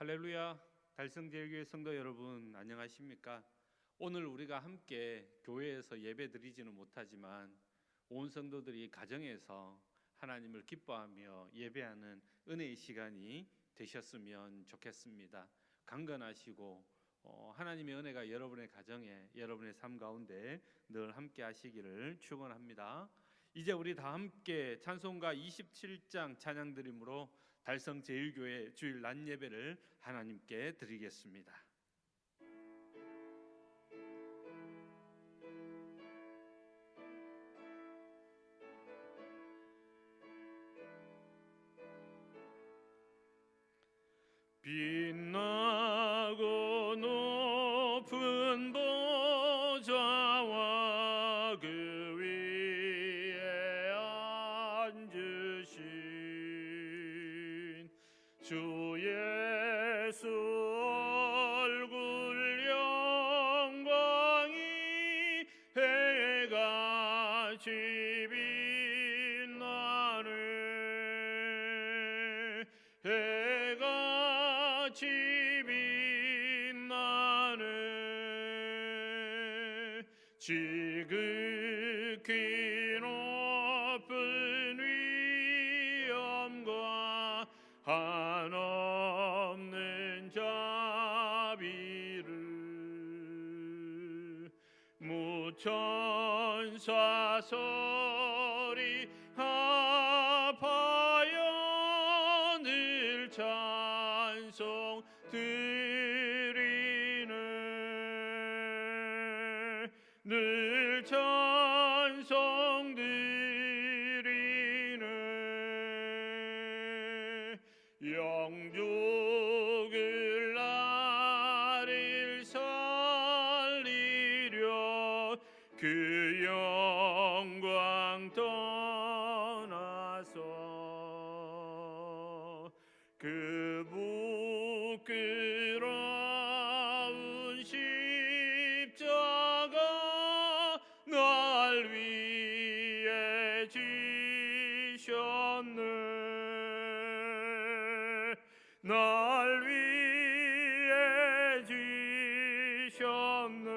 할렐루야. 달성제일교회 성도 여러분, 안녕하십니까? 오늘 우리가 함께 교회에서 예배드리지는 못하지만 온 성도들이 가정에서 하나님을 기뻐하며 예배하는 은혜의 시간이 되셨으면 좋겠습니다. 강건하시고 하나님의 은혜가 여러분의 가정에, 여러분의 삶 가운데 늘 함께 하시기를 축원합니다. 이제 우리 다 함께 찬송가 27장 찬양드림으로 달성제일교회 주일 낮 예배를 하나님께 드리겠습니다. 빛나고 높은 보좌와 그 위에 앉으신 주 예수 얼굴 영광이 해같이 빛나네. 해같이 빛나네. 지극히 높은 위엄과 한없는 자비를 무천사 소리 합하여 늘 찬송 드리네. 늘 찬송 드리네. 영죽을 나를 살리려 그 영광 떠나서 그 부끄러운 십자가 날 위해 지셨네. 날 위해 지셨네.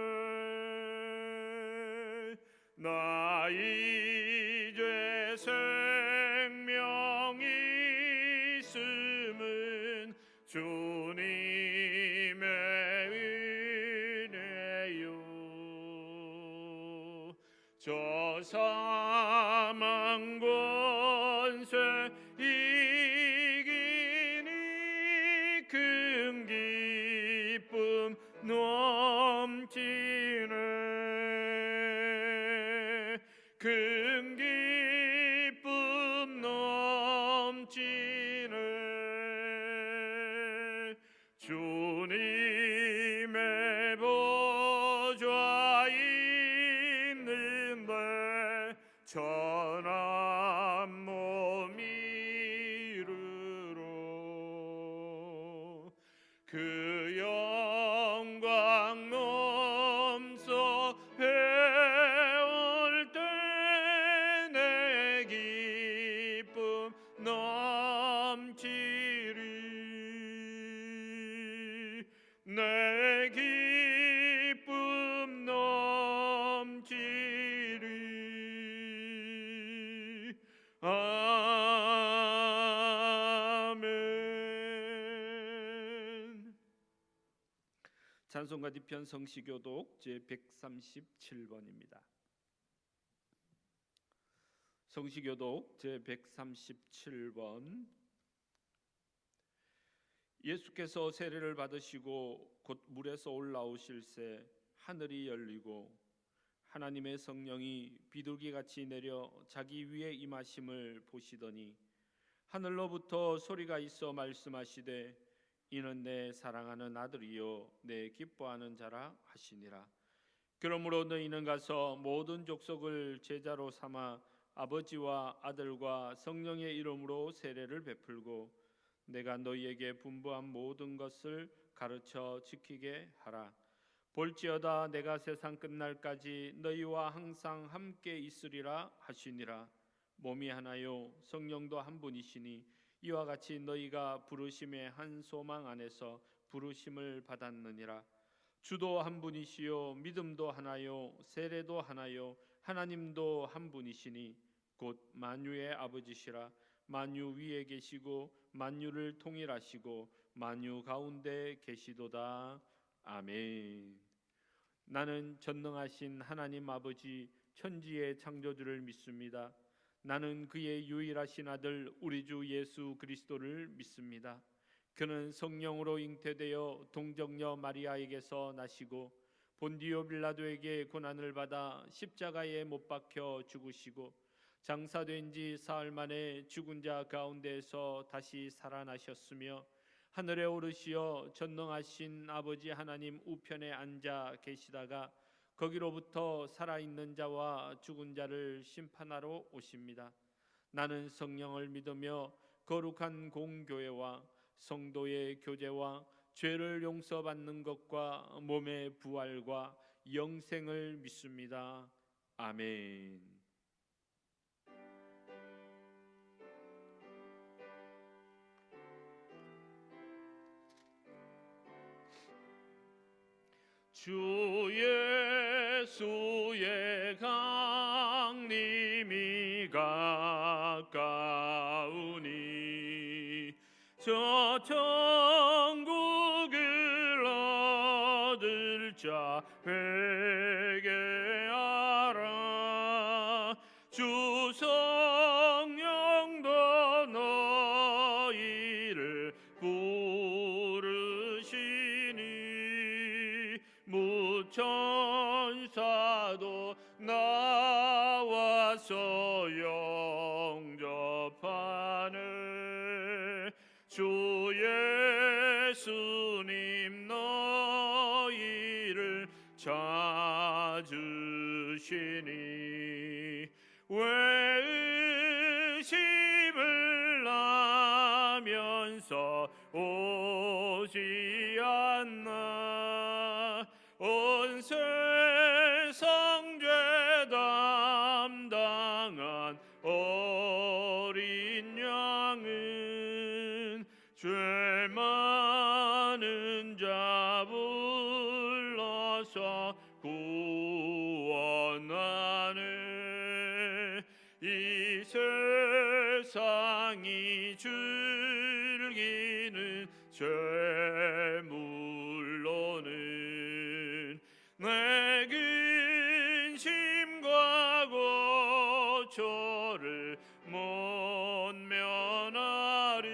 나 이제 생명이 있음은 주님의 은혜요. 저 사망 권세 이기니 큰 기쁨 넘치네. 큰 기쁨 넘치네. 주님의 보좌 있는데 천한 몸 이르러 그 영광 넘서 해올 때 내 기쁨 넘치리. 내 기쁨 넘치리. 아멘. 찬송가 뒤편 성시교독 제 137번입니다. 성시교독 제 137번. 예수께서 세례를 받으시고 곧 물에서 올라오실새 하늘이 열리고 하나님의 성령이 비둘기같이 내려 자기 위에 임하심을 보시더니 하늘로부터 소리가 있어 말씀하시되 이는 내 사랑하는 아들이요 내 기뻐하는 자라 하시니라. 그러므로 너희는 가서 모든 족속을 제자로 삼아 아버지와 아들과 성령의 이름으로 세례를 베풀고 내가 너희에게 분부한 모든 것을 가르쳐 지키게 하라. 볼지어다 내가 세상 끝날까지 너희와 항상 함께 있으리라 하시니라. 몸이 하나요 성령도 한 분이시니 이와 같이 너희가 부르심의 한 소망 안에서 부르심을 받았느니라. 주도 한 분이시요 믿음도 하나요 세례도 하나요 하나님도 한 분이시니 곧 만유의 아버지시라. 만유 위에 계시고 만유를 통일하시고 만유 가운데 계시도다. 아멘. 나는 전능하신 하나님 아버지 천지의 창조주를 믿습니다. 나는 그의 유일하신 아들 우리 주 예수 그리스도를 믿습니다. 그는 성령으로 잉태되어 동정녀 마리아에게서 나시고 본디오 빌라도에게 고난을 받아 십자가에 못 박혀 죽으시고 장사된 지 사흘 만에 죽은 자 가운데에서 다시 살아나셨으며 하늘에 오르시어 전능하신 아버지 하나님 우편에 앉아 계시다가 거기로부터 살아있는 자와 죽은 자를 심판하러 오십니다. 나는 성령을 믿으며 거룩한 공교회와 성도의 교제와 죄를 용서받는 것과 몸의 부활과 영생을 믿습니다. 아멘. 주 예수의 강림이 가까우니 저 천국을 얻을 자 회개하라. 주 성령도 너희를 부르시니 무천사도 나와서 영접하네. 주 예수님 너희를 찾으시니 왜 의심을 하면서 오지 않나. 온 세상 죄 담당한 어린 양은 죄 많은 자 불러서 구원하네. 이 세상이 즐기는 죄물로는 내 근심과 고초를 못 면하리.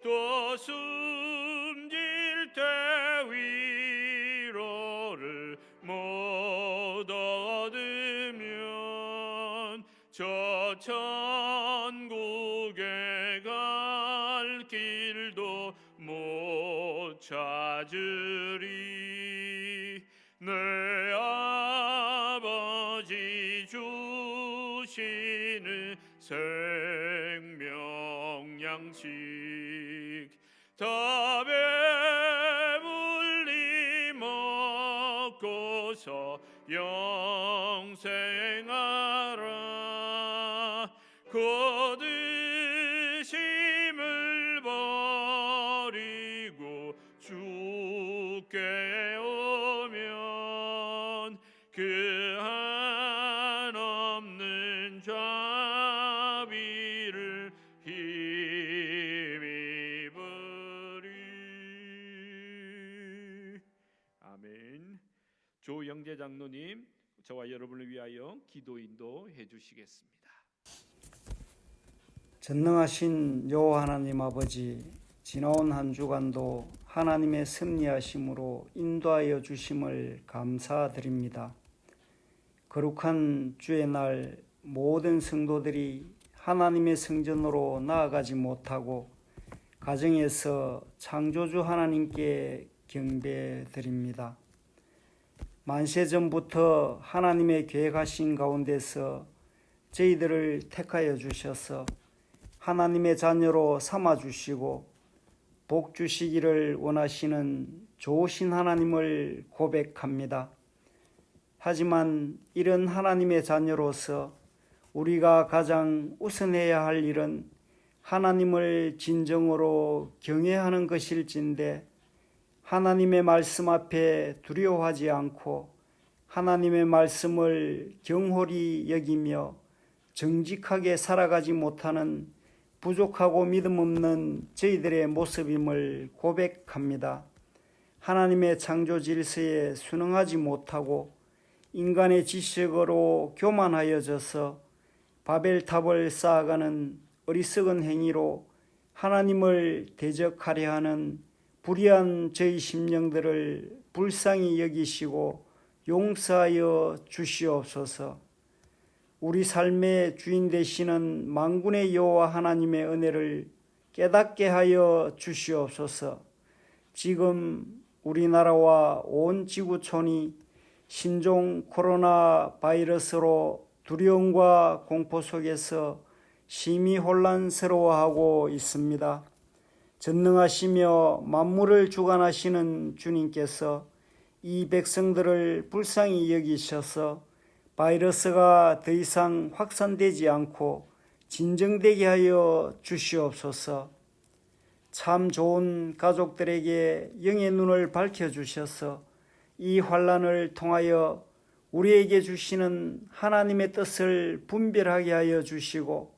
또 숨질 때 위로를 못 얻으면 저 천국에 갈 길도 못 찾으리. 내 아버지 주시는 생명 양식 다 배불리 먹고서 영생하라. 곧 의심을 버리고 주께 오면 그 한없는 자비를 힘입으리. 아멘. 조영재 장로님, 저와 여러분을 위하여 기도 인도해 주시겠습니다. 전능하신 여호와 하나님 아버지, 지나온 한 주간도 하나님의 섭리하심으로 인도하여 주심을 감사드립니다. 거룩한 주의 날 모든 성도들이 하나님의 성전으로 나아가지 못하고 가정에서 창조주 하나님께 경배드립니다. 만세전부터 하나님의 계획하신 가운데서 저희들을 택하여 주셔서 하나님의 자녀로 삼아주시고 복 주시기를 원하시는 좋으신 하나님을 고백합니다. 하지만 이런 하나님의 자녀로서 우리가 가장 우선해야 할 일은 하나님을 진정으로 경외하는 것일진데 하나님의 말씀 앞에 두려워하지 않고 하나님의 말씀을 경홀히 여기며 정직하게 살아가지 못하는 부족하고 믿음 없는 저희들의 모습임을 고백합니다. 하나님의 창조 질서에 순응하지 못하고 인간의 지식으로 교만하여져서 바벨탑을 쌓아가는 어리석은 행위로 하나님을 대적하려 하는 불의한 저희 심령들을 불쌍히 여기시고 용서하여 주시옵소서. 우리 삶의 주인 되시는 만군의 여호와 하나님의 은혜를 깨닫게 하여 주시옵소서. 지금 우리나라와 온 지구촌이 신종 코로나 바이러스로 두려움과 공포 속에서 심히 혼란스러워하고 있습니다. 전능하시며 만물을 주관하시는 주님께서 이 백성들을 불쌍히 여기셔서 바이러스가 더 이상 확산되지 않고 진정되게 하여 주시옵소서. 참 좋은 가족들에게 영의 눈을 밝혀주셔서 이 환난을 통하여 우리에게 주시는 하나님의 뜻을 분별하게 하여 주시고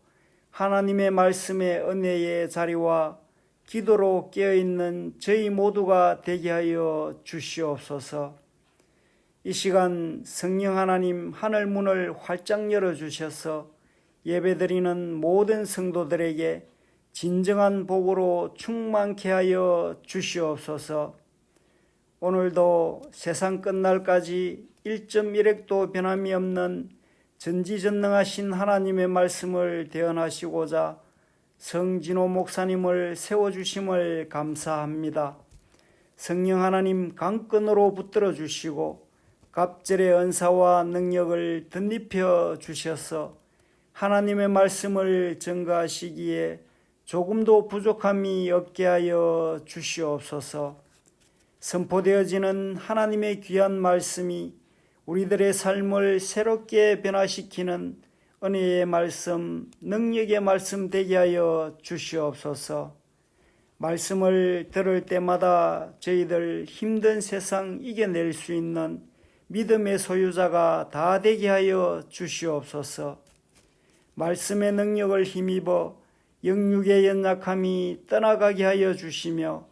하나님의 말씀의 은혜의 자리와 기도로 깨어있는 저희 모두가 되게 하여 주시옵소서. 이 시간 성령 하나님 하늘 문을 활짝 열어주셔서 예배드리는 모든 성도들에게 진정한 복으로 충만케 하여 주시옵소서. 오늘도 세상 끝날까지 1.1핵도 변함이 없는 전지전능하신 하나님의 말씀을 대언하시고자 성진호 목사님을 세워주심을 감사합니다. 성령 하나님 강끈으로 붙들어 주시고 갑절의 은사와 능력을 덧입혀 주셔서 하나님의 말씀을 전가하시기에 조금도 부족함이 없게 하여 주시옵소서. 선포되어지는 하나님의 귀한 말씀이 우리들의 삶을 새롭게 변화시키는 은혜의 말씀, 능력의 말씀 되게 하여 주시옵소서. 말씀을 들을 때마다 저희들 힘든 세상 이겨낼 수 있는 믿음의 소유자가 다 되게 하여 주시옵소서. 말씀의 능력을 힘입어 영육의 연약함이 떠나가게 하여 주시며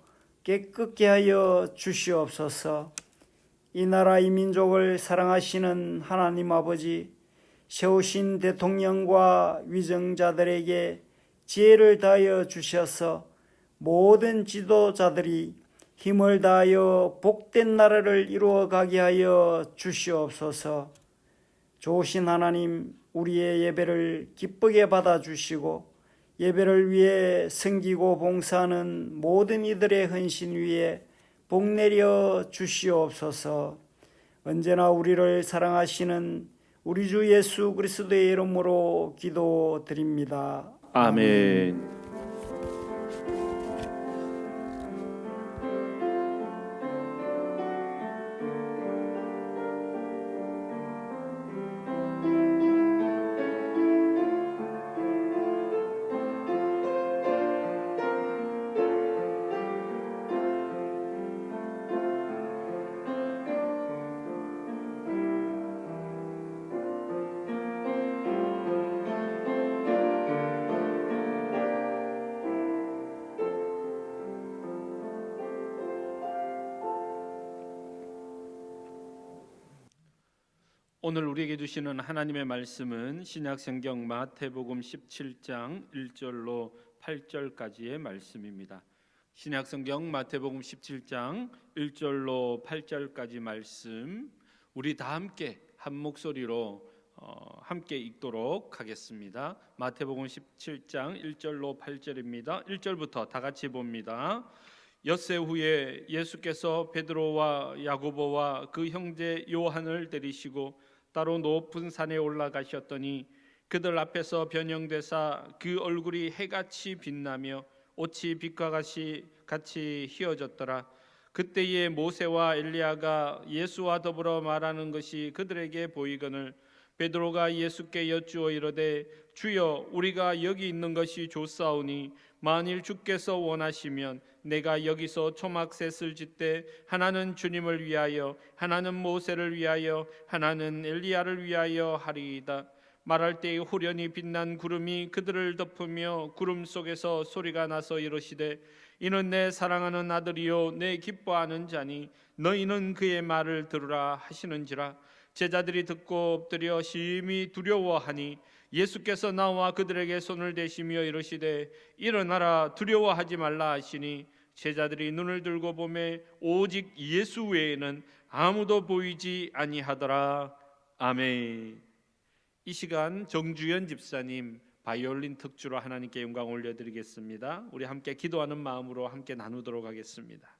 깨끗게 하여 주시옵소서. 이 나라 이 민족을 사랑하시는 하나님 아버지, 세우신 대통령과 위정자들에게 지혜를 다하여 주셔서 모든 지도자들이 힘을 다하여 복된 나라를 이루어가게 하여 주시옵소서. 좋으신 하나님, 우리의 예배를 기쁘게 받아주시고 예배를 위해 섬기고 봉사하는 모든 이들의 헌신 위에 복 내려 주시옵소서. 언제나 우리를 사랑하시는 우리 주 예수 그리스도의 이름으로 기도드립니다. 아멘. 오늘 우리에게 주시는 하나님의 말씀은 신약성경 마태복음 17장 1절로 8절까지의 말씀입니다. 신약성경 마태복음 17장 1절로 8절까지 말씀, 우리 다 함께 한 목소리로 함께 읽도록 하겠습니다. 마태복음 17장 1절로 8절입니다. 1절부터 다 같이 봅니다. 엿새 후에 예수께서 베드로와 야고보와 그 형제 요한을 데리시고 따로 높은 산에 올라가셨더니 그들 앞에서 변형되사 그 얼굴이 해같이 빛나며 옷이 빛과 같이 휘어졌더라. 그때에 모세와 엘리야가 예수와 더불어 말하는 것이 그들에게 보이거늘 베드로가 예수께 여쭈어 이르되 주여 우리가 여기 있는 것이 좋사오니 만일 주께서 원하시면 내가 여기서 초막셋을 짓되 하나는 주님을 위하여 하나는 모세를 위하여 하나는 엘리야를 위하여 하리이다. 말할 때에 호련히 빛난 구름이 그들을 덮으며 구름 속에서 소리가 나서 이르시되 이는 내 사랑하는 아들이요 내 기뻐하는 자니 너희는 그의 말을 들으라 하시는지라. 제자들이 듣고 엎드려 심히 두려워하니 예수께서 나와 그들에게 손을 대시며 이르시되 일어나라 두려워하지 말라 하시니 제자들이 눈을 들고 보매 오직 예수 외에는 아무도 보이지 아니하더라. 아멘. 이 시간 정주연 집사님 바이올린 특주로 하나님께 영광 올려드리겠습니다. 우리 함께 기도하는 마음으로 함께 나누도록 하겠습니다.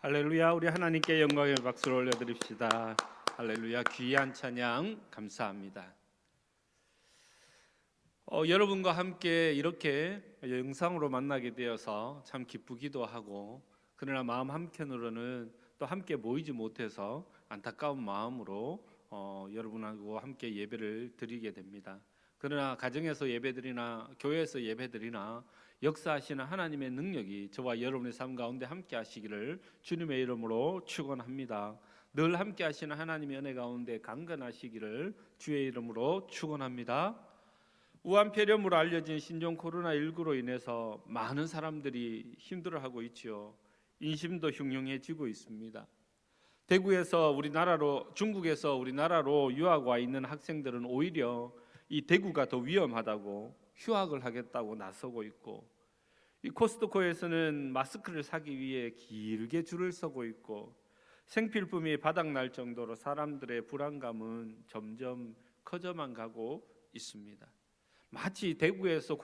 할렐루야. 우리 하나님께 영광의 박수를 올려드립시다. 할렐루야. 귀한 찬양 감사합니다. 여러분과 함께 이렇게 영상으로 만나게 되어서 참 기쁘기도 하고, 그러나 마음 한켠으로는 또 함께 모이지 못해서 안타까운 마음으로 여러분하고 함께 예배를 드리게 됩니다. 그러나 가정에서 예배드리나 교회에서 예배드리나 역사하시는 하나님의 능력이 저와 여러분의 삶 가운데 함께 하시기를 주님의 이름으로 축원합니다. 늘 함께 하시는 하나님의 은혜 가운데 강건하시기를 주의 이름으로 축원합니다. 우한폐렴으로 알려진 신종 코로나19로 인해서 많은 사람들이 힘들어하고 있지요. 인심도 흉흉해지고 있습니다. 대구에서 우리나라로, 중국에서 우리나라로 유학 와 있는 학생들은 오히려 이 대구가 더 위험하다고 휴학을 하겠다고 나서고 있고, 이 코스트코에서는 마스크를 사기 위해 길게 줄을 서고 있고, 생필품이 바닥날 정도로 사람들의 불안감은 점점 커져만 가고 있습니다. 마치 대구에서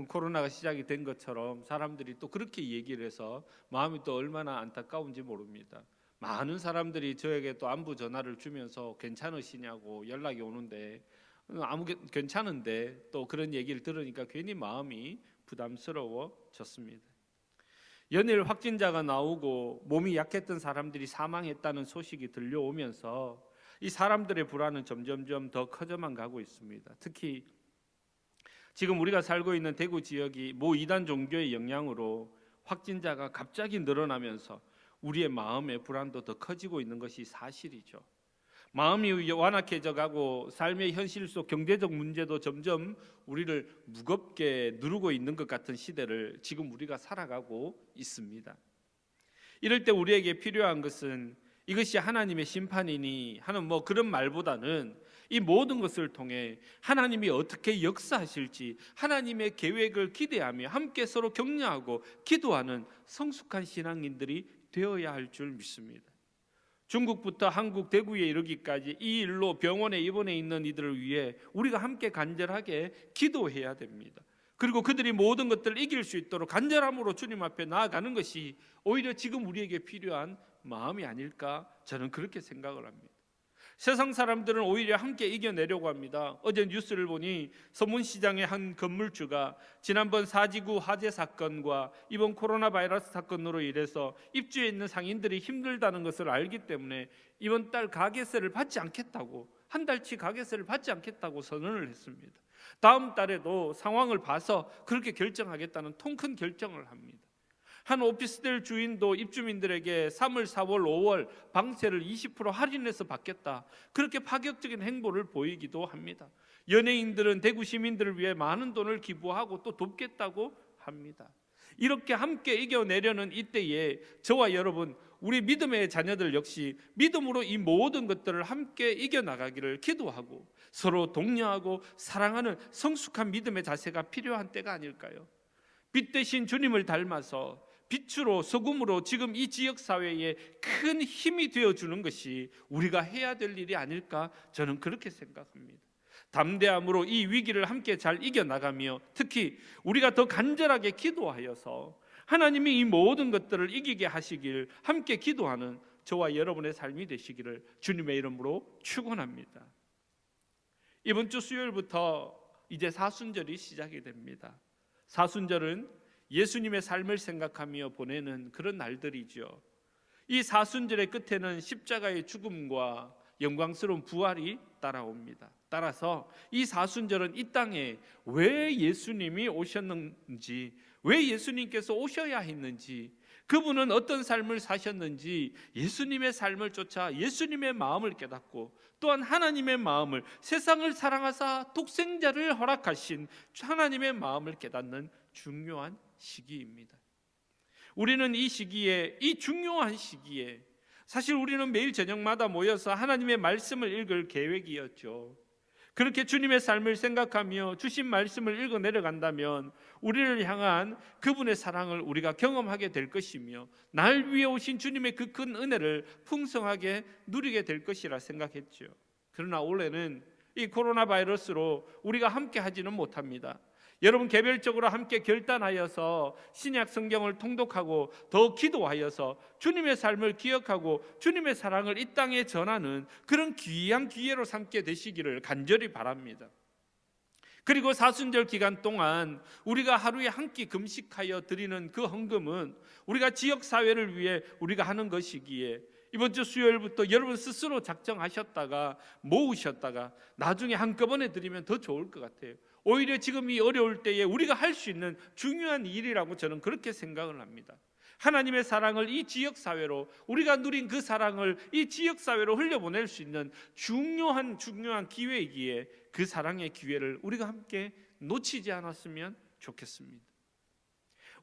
코로나가 시작이 된 것처럼 사람들이 또 그렇게 얘기를 해서 마음이 또 얼마나 안타까운지 모릅니다. 많은 사람들이 저에게 또 안부 전화를 주면서 괜찮으시냐고 연락이 오는데, 괜찮은데 또 그런 얘기를 들으니까 괜히 마음이 부담스러워졌습니다. 연일 확진자가 나오고 몸이 약했던 사람들이 사망했다는 소식이 들려오면서 이 사람들의 불안은 점점점 더 커져만 가고 있습니다. 특히 지금 우리가 살고 있는 대구 지역이 모 이단 종교의 영향으로 확진자가 갑자기 늘어나면서 우리의 마음의 불안도 더 커지고 있는 것이 사실이죠. 마음이 완악해져 가고 삶의 현실 속 경제적 문제도 점점 우리를 무겁게 누르고 있는 것 같은 시대를 지금 우리가 살아가고 있습니다. 이럴 때 우리에게 필요한 것은 이것이 하나님의 심판이니 하는 그런 말보다는 이 모든 것을 통해 하나님이 어떻게 역사하실지 하나님의 계획을 기대하며 함께 서로 격려하고 기도하는 성숙한 신앙인들이 되어야 할 줄 믿습니다. 중국부터 한국 대구에 이르기까지 이 일로 병원에 입원해 있는 이들을 위해 우리가 함께 간절하게 기도해야 됩니다. 그리고 그들이 모든 것들을 이길 수 있도록 간절함으로 주님 앞에 나아가는 것이 오히려 지금 우리에게 필요한 마음이 아닐까, 저는 그렇게 생각을 합니다. 세상 사람들은 오히려 함께 이겨내려고 합니다. 어제 뉴스를 보니 서문시장의 한 건물주가 지난번 사지구 화재 사건과 이번 코로나 바이러스 사건으로 인해서 입주해 있는 상인들이 힘들다는 것을 알기 때문에 이번 달 가계세를 받지 않겠다고, 한 달치 가계세를 받지 않겠다고 선언을 했습니다. 다음 달에도 상황을 봐서 그렇게 결정하겠다는 통큰 결정을 합니다. 한 오피스텔 주인도 입주민들에게 3월, 4월, 5월 방세를 20% 할인해서 받겠다, 그렇게 파격적인 행보를 보이기도 합니다. 연예인들은 대구 시민들을 위해 많은 돈을 기부하고 또 돕겠다고 합니다. 이렇게 함께 이겨내려는 이때에 저와 여러분, 우리 믿음의 자녀들 역시 믿음으로 이 모든 것들을 함께 이겨나가기를 기도하고 서로 독려하고 사랑하는 성숙한 믿음의 자세가 필요한 때가 아닐까요? 빛 대신 주님을 닮아서 빛으로 소금으로 지금 이 지역사회에 큰 힘이 되어주는 것이 우리가 해야 될 일이 아닐까, 저는 그렇게 생각합니다. 담대함으로 이 위기를 함께 잘 이겨나가며 특히 우리가 더 간절하게 기도하여서 하나님이 이 모든 것들을 이기게 하시길 함께 기도하는 저와 여러분의 삶이 되시기를 주님의 이름으로 축원합니다. 이번 주 수요일부터 이제 사순절이 시작이 됩니다. 사순절은 예수님의 삶을 생각하며 보내는 그런 날들이죠. 이 사순절의 끝에는 십자가의 죽음과 영광스러운 부활이 따라옵니다. 따라서 이 사순절은 이 땅에 왜 예수님이 오셨는지, 왜 예수님께서 오셔야 했는지, 그분은 어떤 삶을 사셨는지, 예수님의 삶을 쫓아 예수님의 마음을 깨닫고 또한 하나님의 마음을, 세상을 사랑하사 독생자를 허락하신 하나님의 마음을 깨닫는 중요한 시기입니다. 우리는 이 시기에, 이 중요한 시기에 사실 우리는 매일 저녁마다 모여서 하나님의 말씀을 읽을 계획이었죠. 그렇게 주님의 삶을 생각하며 주신 말씀을 읽어 내려간다면 우리를 향한 그분의 사랑을 우리가 경험하게 될 것이며 날 위해 오신 주님의 그 큰 은혜를 풍성하게 누리게 될 것이라 생각했죠. 그러나 올해는 이 코로나 바이러스로 우리가 함께 하지는 못합니다. 여러분 개별적으로 함께 결단하여서 신약 성경을 통독하고 더 기도하여서 주님의 삶을 기억하고 주님의 사랑을 이 땅에 전하는 그런 귀한 기회로 삼게 되시기를 간절히 바랍니다. 그리고 사순절 기간 동안 우리가 하루에 한 끼 금식하여 드리는 그 헌금은 우리가 지역사회를 위해 우리가 하는 것이기에 이번 주 수요일부터 여러분 스스로 작정하셨다가 모으셨다가 나중에 한꺼번에 드리면 더 좋을 것 같아요. 오히려 지금 이 어려울 때에 우리가 할 수 있는 중요한 일이라고 저는 그렇게 생각을 합니다. 하나님의 사랑을 이 지역사회로, 우리가 누린 그 사랑을 이 지역사회로 흘려보낼 수 있는 중요한 기회이기에 그 사랑의 기회를 우리가 함께 놓치지 않았으면 좋겠습니다.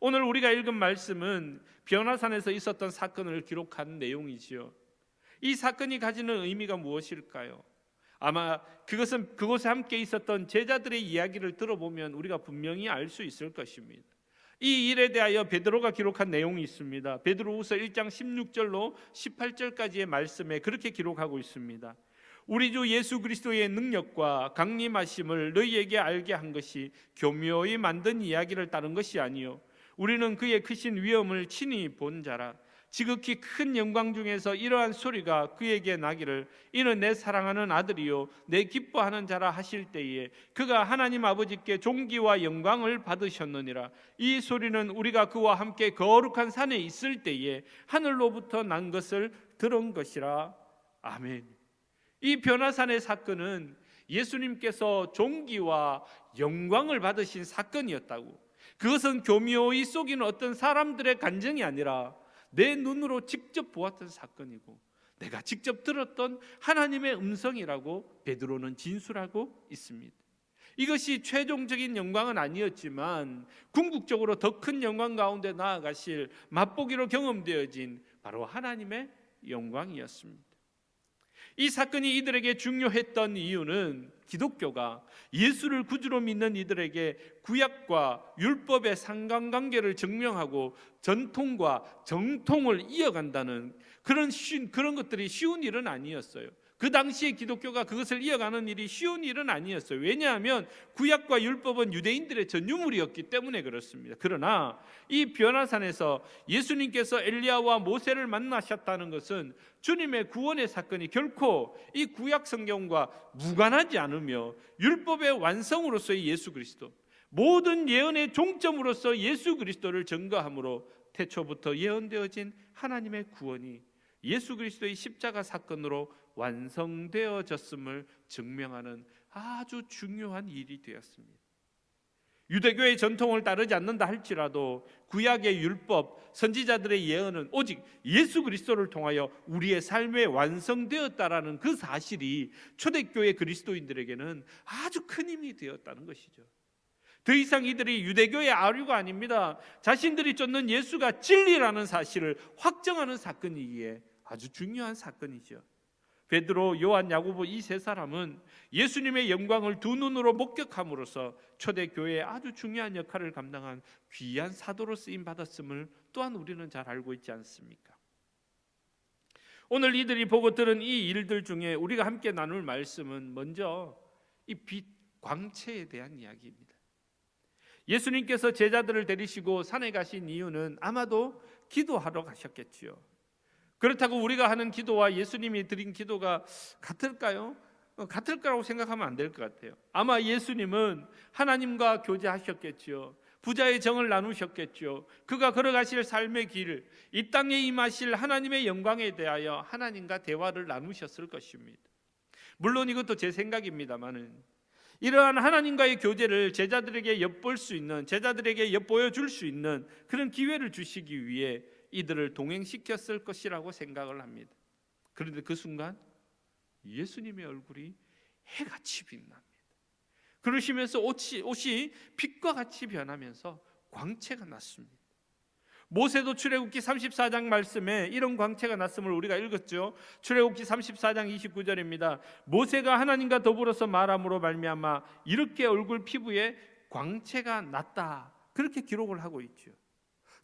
오늘 우리가 읽은 말씀은 변화산에서 있었던 사건을 기록한 내용이지요. 이 사건이 가지는 의미가 무엇일까요? 아마 그것은 그곳에 함께 있었던 제자들의 이야기를 들어보면 우리가 분명히 알 수 있을 것입니다. 이 일에 대하여 베드로가 기록한 내용이 있습니다. 베드로후서 1장 16절로 18절까지의 말씀에 그렇게 기록하고 있습니다. 우리 주 예수 그리스도의 능력과 강림하심을 너희에게 알게 한 것이 교묘히 만든 이야기를 따른 것이 아니요 우리는 그의 크신 위엄을 친히 본 자라. 지극히 큰 영광 중에서 이러한 소리가 그에게 나기를 이는 내 사랑하는 아들이요 내 기뻐하는 자라 하실 때에 그가 하나님 아버지께 존귀와 영광을 받으셨느니라. 이 소리는 우리가 그와 함께 거룩한 산에 있을 때에 하늘로부터 난 것을 들은 것이라. 아멘. 이 변화산의 사건은 예수님께서 존귀와 영광을 받으신 사건이었다고. 그것은 교묘히 속이는 어떤 사람들의 간증이 아니라 내 눈으로 직접 보았던 사건이고 내가 직접 들었던 하나님의 음성이라고 베드로는 진술하고 있습니다. 이것이 최종적인 영광은 아니었지만 궁극적으로 더 큰 영광 가운데 나아가실 맛보기로 경험되어진 바로 하나님의 영광이었습니다. 이 사건이 이들에게 중요했던 이유는 기독교가 예수를 구주로 믿는 이들에게 구약과 율법의 상관관계를 증명하고 전통과 정통을 이어간다는 그런 것들이 쉬운 일은 아니었어요. 그 당시에 기독교가 그것을 이어가는 일이 쉬운 일은 아니었어요. 왜냐하면 구약과 율법은 유대인들의 전유물이었기 때문에 그렇습니다. 그러나 이 변화산에서 예수님께서 엘리야와 모세를 만나셨다는 것은 주님의 구원의 사건이 결코 이 구약 성경과 무관하지 않으며 율법의 완성으로서의 예수 그리스도, 모든 예언의 종점으로서 예수 그리스도를 증거함으로 태초부터 예언되어진 하나님의 구원이 예수 그리스도의 십자가 사건으로 완성되어졌음을 증명하는 아주 중요한 일이 되었습니다. 유대교의 전통을 따르지 않는다 할지라도 구약의 율법, 선지자들의 예언은 오직 예수 그리스도를 통하여 우리의 삶에 완성되었다라는 그 사실이 초대교회 그리스도인들에게는 아주 큰 힘이 되었다는 것이죠. 더 이상 이들이 유대교의 아류가 아닙니다. 자신들이 쫓는 예수가 진리라는 사실을 확정하는 사건이기에 아주 중요한 사건이죠. 베드로, 요한, 야고보 이 세 사람은 예수님의 영광을 두 눈으로 목격함으로써 초대교회의 아주 중요한 역할을 감당한 귀한 사도로 쓰임 받았음을 또한 우리는 잘 알고 있지 않습니까? 오늘 이들이 보고 들은 이 일들 중에 우리가 함께 나눌 말씀은 먼저 이 빛, 광채에 대한 이야기입니다. 예수님께서 제자들을 데리시고 산에 가신 이유는 아마도 기도하러 가셨겠지요. 그렇다고 우리가 하는 기도와 예수님이 드린 기도가 같을까요? 같을 거라고 생각하면 안 될 것 같아요. 아마 예수님은 하나님과 교제하셨겠지요. 부자의 정을 나누셨겠죠. 그가 걸어가실 삶의 길, 이 땅에 임하실 하나님의 영광에 대하여 하나님과 대화를 나누셨을 것입니다. 물론 이것도 제 생각입니다만은 이러한 하나님과의 교제를 제자들에게 엿볼 수 있는, 제자들에게 엿보여 줄 수 있는 그런 기회를 주시기 위해 이들을 동행시켰을 것이라고 생각을 합니다. 그런데 그 순간 예수님의 얼굴이 해같이 빛납니다. 그러시면서 옷이 빛과 같이 변하면서 광채가 났습니다. 모세도 출애굽기 34장 말씀에 이런 광채가 났음을 우리가 읽었죠. 출애굽기 34장 29절입니다. 모세가 하나님과 더불어서 말함으로 말미암아 이렇게 얼굴 피부에 광채가 났다, 그렇게 기록을 하고 있죠.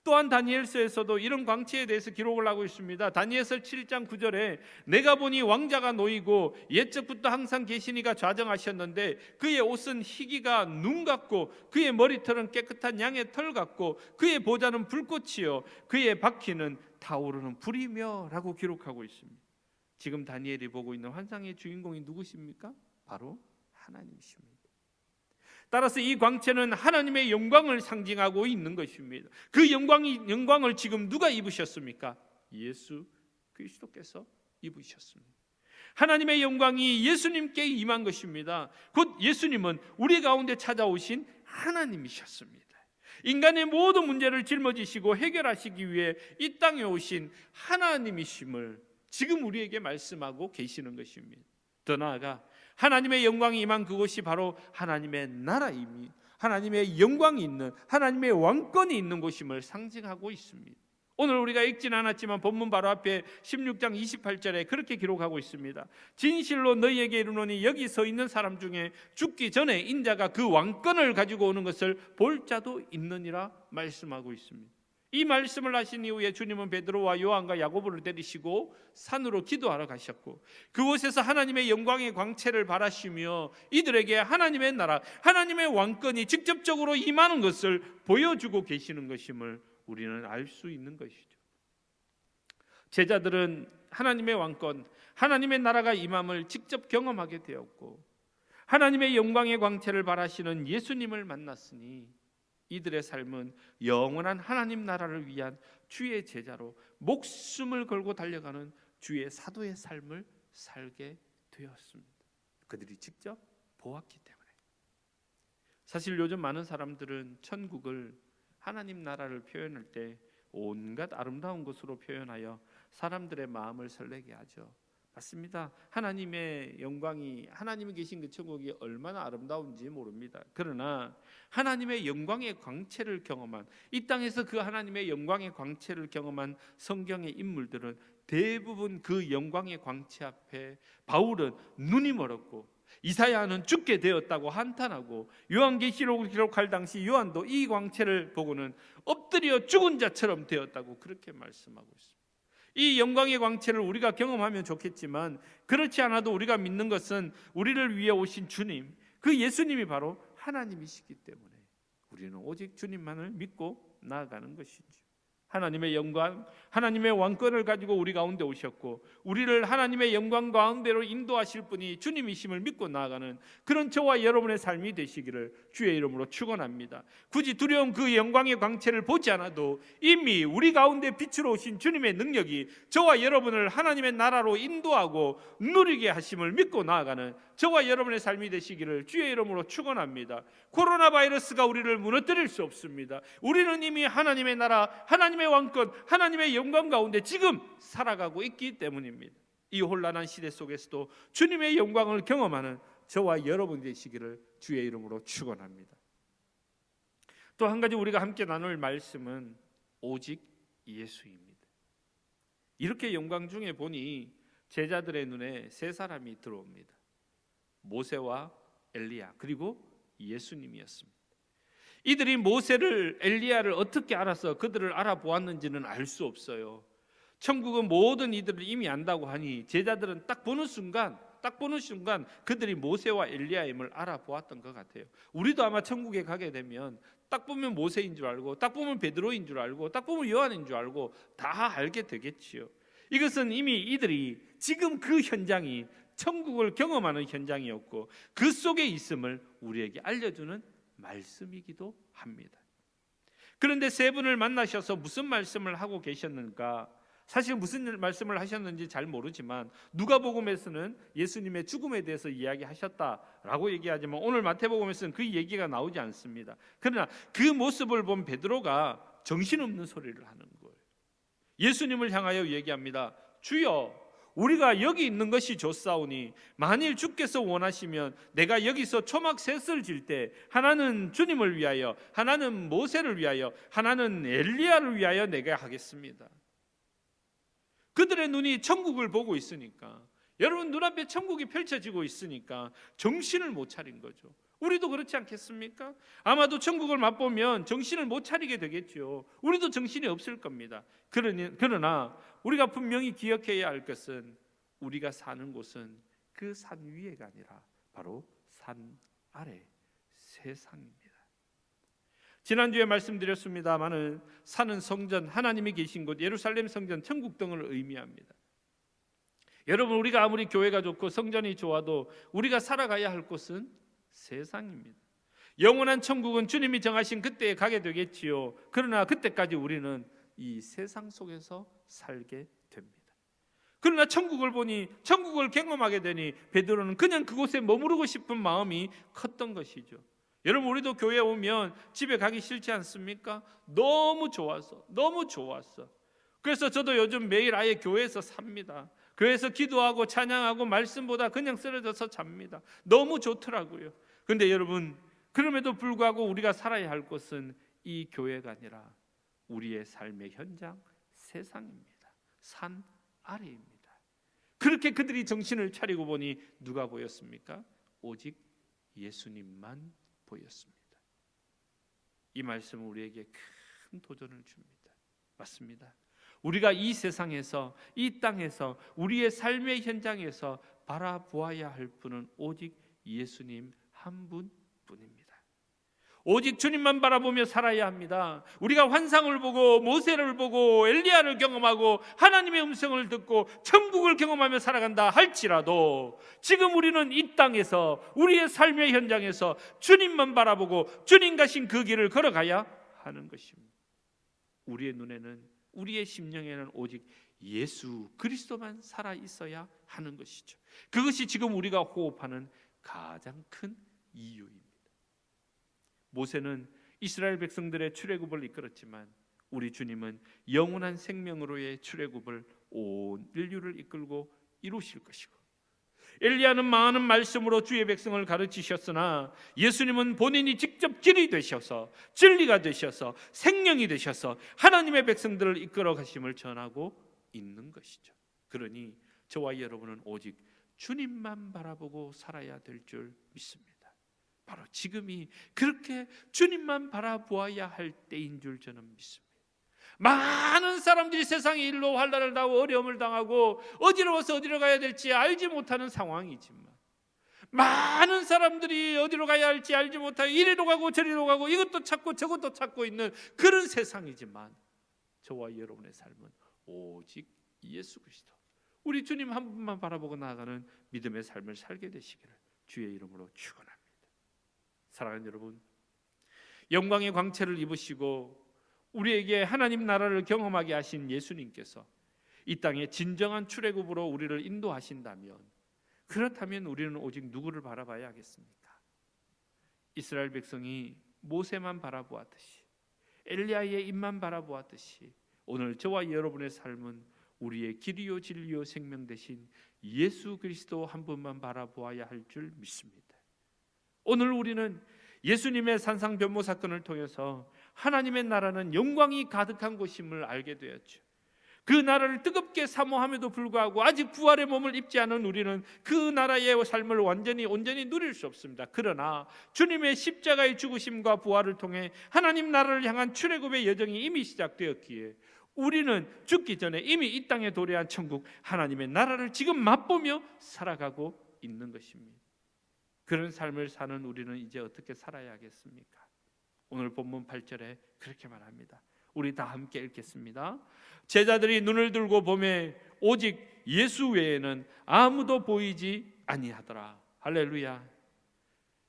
또한 다니엘서에서도 이런 광채에 대해서 기록을 하고 있습니다. 다니엘서 7장 9절에 내가 보니 왕자가 놓이고 옛적부터 항상 계시니가 좌정하셨는데 그의 옷은 희기가 눈 같고 그의 머리털은 깨끗한 양의 털 같고 그의 보좌는 불꽃이요 그의 바퀴는 타오르는 불이며 라고 기록하고 있습니다. 지금 다니엘이 보고 있는 환상의 주인공이 누구십니까? 바로 하나님이십니다. 따라서 이 광채는 하나님의 영광을 상징하고 있는 것입니다. 그 영광을 지금 누가 입으셨습니까? 예수 그리스도께서 입으셨습니다. 하나님의 영광이 예수님께 임한 것입니다. 곧 예수님은 우리 가운데 찾아오신 하나님이셨습니다. 인간의 모든 문제를 짊어지시고 해결하시기 위해 이 땅에 오신 하나님이심을 지금 우리에게 말씀하고 계시는 것입니다. 더 나아가 하나님의 영광이 임한 그곳이 바로 하나님의 나라이며 하나님의 영광이 있는, 하나님의 왕권이 있는 곳임을 상징하고 있습니다. 오늘 우리가 읽지는 않았지만 본문 바로 앞에 16장 28절에 그렇게 기록하고 있습니다. 진실로 너희에게 이르노니 여기 서 있는 사람 중에 죽기 전에 인자가 그 왕권을 가지고 오는 것을 볼 자도 있느니라 말씀하고 있습니다. 이 말씀을 하신 이후에 주님은 베드로와 요한과 야고보를 데리시고 산으로 기도하러 가셨고 그곳에서 하나님의 영광의 광채를 바라시며 이들에게 하나님의 나라, 하나님의 왕권이 직접적으로 임하는 것을 보여주고 계시는 것임을 우리는 알 수 있는 것이죠. 제자들은 하나님의 왕권, 하나님의 나라가 임함을 직접 경험하게 되었고 하나님의 영광의 광채를 바라시는 예수님을 만났으니 이들의 삶은 영원한 하나님 나라를 위한 주의 제자로 목숨을 걸고 달려가는 주의 사도의 삶을 살게 되었습니다. 그들이 직접 보았기 때문에. 사실 요즘 많은 사람들은 천국을, 하나님 나라를 표현할 때 온갖 아름다운 것으로 표현하여 사람들의 마음을 설레게 하죠. 맞습니다. 하나님의 영광이, 하나님이 계신 그 천국이 얼마나 아름다운지 모릅니다. 그러나 하나님의 영광의 광채를 경험한, 이 땅에서 그 하나님의 영광의 광채를 경험한 성경의 인물들은 대부분 그 영광의 광채 앞에 바울은 눈이 멀었고 이사야는 죽게 되었다고 한탄하고 요한계시록을 기록할 당시 요한도 이 광채를 보고는 엎드려 죽은 자처럼 되었다고 그렇게 말씀하고 있습니다. 이 영광의 광채를 우리가 경험하면 좋겠지만 그렇지 않아도 우리가 믿는 것은 우리를 위해 오신 주님, 그 예수님이 바로 하나님이시기 때문에 우리는 오직 주님만을 믿고 나아가는 것이죠. 하나님의 영광, 하나님의 왕권을 가지고 우리 가운데 오셨고 우리를 하나님의 영광 가운데로 인도하실 분이 주님이심을 믿고 나아가는 그런 저와 여러분의 삶이 되시기를 주의 이름으로 축원합니다. 굳이 두려운 그 영광의 광채를 보지 않아도 이미 우리 가운데 빛으로 오신 주님의 능력이 저와 여러분을 하나님의 나라로 인도하고 누리게 하심을 믿고 나아가는 저와 여러분의 삶이 되시기를 주의 이름으로 축원합니다. 코로나 바이러스가 우리를 무너뜨릴 수 없습니다. 우리는 이미 하나님의 나라, 하나님의 왕권, 하나님의 영광 가운데 지금 살아가고 있기 때문입니다. 이 혼란한 시대 속에서도 주님의 영광을 경험하는 저와 여러분 되시기를 주의 이름으로 축원합니다. 또 한 가지 우리가 함께 나눌 말씀은 오직 예수입니다. 이렇게 영광 중에 보니 제자들의 눈에 세 사람이 들어옵니다. 모세와 엘리야 그리고 예수님이었습니다. 이들이 모세를 엘리야를 어떻게 알아서 그들을 알아보았는지는 알 수 없어요. 천국은 모든 이들을 이미 안다고 하니 제자들은 딱 보는 순간 그들이 모세와 엘리야임을 알아보았던 것 같아요. 우리도 아마 천국에 가게 되면 딱 보면 모세인 줄 알고 딱 보면 베드로인 줄 알고 딱 보면 요한인 줄 알고 다 알게 되겠지요. 이것은 이미 이들이 지금 그 현장이 천국을 경험하는 현장이었고 그 속에 있음을 우리에게 알려주는 말씀이기도 합니다. 그런데 세 분을 만나셔서 무슨 말씀을 하고 계셨는가? 사실 무슨 말씀을 하셨는지 잘 모르지만 누가복음에서는 예수님의 죽음에 대해서 이야기하셨다라고 얘기하지만 오늘 마태복음에서는 그 얘기가 나오지 않습니다. 그러나 그 모습을 본 베드로가 정신없는 소리를 하는 거예요. 예수님을 향하여 얘기합니다. 주여, 우리가 여기 있는 것이 좋사오니 만일 주께서 원하시면 내가 여기서 초막 셋을 질 때 하나는 주님을 위하여, 하나는 모세를 위하여, 하나는 엘리야를 위하여 내가 하겠습니다. 그들의 눈이 천국을 보고 있으니까, 여러분 눈앞에 천국이 펼쳐지고 있으니까 정신을 못 차린 거죠. 우리도 그렇지 않겠습니까? 아마도 천국을 맛보면 정신을 못 차리게 되겠죠. 우리도 정신이 없을 겁니다. 그러나 우리가 분명히 기억해야 할 것은 우리가 사는 곳은 그 산 위에가 아니라 바로 산 아래 세상입니다. 지난주에 말씀드렸습니다마는 산은 성전, 하나님이 계신 곳, 예루살렘 성전, 천국 등을 의미합니다. 여러분, 우리가 아무리 교회가 좋고 성전이 좋아도 우리가 살아가야 할 곳은 세상입니다. 영원한 천국은 주님이 정하신 그때에 가게 되겠지요. 그러나 그때까지 우리는 이 세상 속에서 살게 됩니다. 그러나 천국을 보니, 천국을 경험하게 되니 베드로는 그냥 그곳에 머무르고 싶은 마음이 컸던 것이죠. 여러분, 우리도 교회에 오면 집에 가기 싫지 않습니까? 너무 좋아서. 그래서 저도 요즘 매일 아예 교회에서 삽니다. 교회에서 기도하고 찬양하고 말씀보다 그냥 쓰러져서 잡니다. 너무 좋더라고요. 그런데 여러분, 그럼에도 불구하고 우리가 살아야 할 곳은 이 교회가 아니라 우리의 삶의 현장, 세상입니다. 산 아래입니다. 그렇게 그들이 정신을 차리고 보니 누가 보였습니까? 오직 예수님만 보였습니다. 이 말씀은 우리에게 큰 도전을 줍니다. 맞습니다. 우리가 이 세상에서, 이 땅에서, 우리의 삶의 현장에서 바라보아야 할 분은 오직 예수님 한 분뿐입니다. 오직 주님만 바라보며 살아야 합니다. 우리가 환상을 보고 모세를 보고 엘리야를 경험하고 하나님의 음성을 듣고 천국을 경험하며 살아간다 할지라도 지금 우리는 이 땅에서, 우리의 삶의 현장에서 주님만 바라보고 주님 가신 그 길을 걸어가야 하는 것입니다. 우리의 눈에는, 우리의 심령에는 오직 예수 그리스도만 살아 있어야 하는 것이죠. 그것이 지금 우리가 호흡하는 가장 큰 이유입니다. 모세는 이스라엘 백성들의 출애굽을 이끌었지만 우리 주님은 영원한 생명으로의 출애굽을 온 인류를 이끌고 이루실 것이고, 엘리야는 많은 말씀으로 주의 백성을 가르치셨으나 예수님은 본인이 직접 길이 되셔서, 진리가 되셔서, 생명이 되셔서 하나님의 백성들을 이끌어 가심을 전하고 있는 것이죠. 그러니 저와 여러분은 오직 주님만 바라보고 살아야 될 줄 믿습니다. 바로 지금이 그렇게 주님만 바라보아야 할 때인 줄 저는 믿습니다. 많은 사람들이 세상의 일로 환난을 당하고 어려움을 당하고 어디로서 어디로 가야 될지 알지 못하는 상황이지만, 많은 사람들이 어디로 가야 할지 알지 못하고 이리로 가고 저리로 가고 이것도 찾고 저것도 찾고 있는 그런 세상이지만, 저와 여러분의 삶은 오직 예수 그리스도, 우리 주님 한 분만 바라보고 나아가는 믿음의 삶을 살게 되시기를 주의 이름으로 축원합니다. 사랑하는 여러분, 영광의 광채를 입으시고 우리에게 하나님 나라를 경험하게 하신 예수님께서 이 땅에 진정한 출애굽으로 우리를 인도하신다면, 그렇다면 우리는 오직 누구를 바라봐야 하겠습니까? 이스라엘 백성이 모세만 바라보았듯이, 엘리야의 입만 바라보았듯이, 오늘 저와 여러분의 삶은 우리의 길이요 진리요 생명 되신 예수 그리스도 한 분만 바라보아야 할 줄 믿습니다. 오늘 우리는 예수님의 산상변모 사건을 통해서 하나님의 나라는 영광이 가득한 곳임을 알게 되었죠. 그 나라를 뜨겁게 사모함에도 불구하고 아직 부활의 몸을 입지 않은 우리는 그 나라의 삶을 온전히 누릴 수 없습니다. 그러나 주님의 십자가의 죽으심과 부활을 통해 하나님 나라를 향한 출애굽의 여정이 이미 시작되었기에 우리는 죽기 전에 이미 이 땅에 도래한 천국 하나님의 나라를 지금 맛보며 살아가고 있는 것입니다. 그런 삶을 사는 우리는 이제 어떻게 살아야 하겠습니까? 오늘 본문 8절에 그렇게 말합니다. 우리 다 함께 읽겠습니다. 제자들이 눈을 들고 보매 오직 예수 외에는 아무도 보이지 아니하더라. 할렐루야.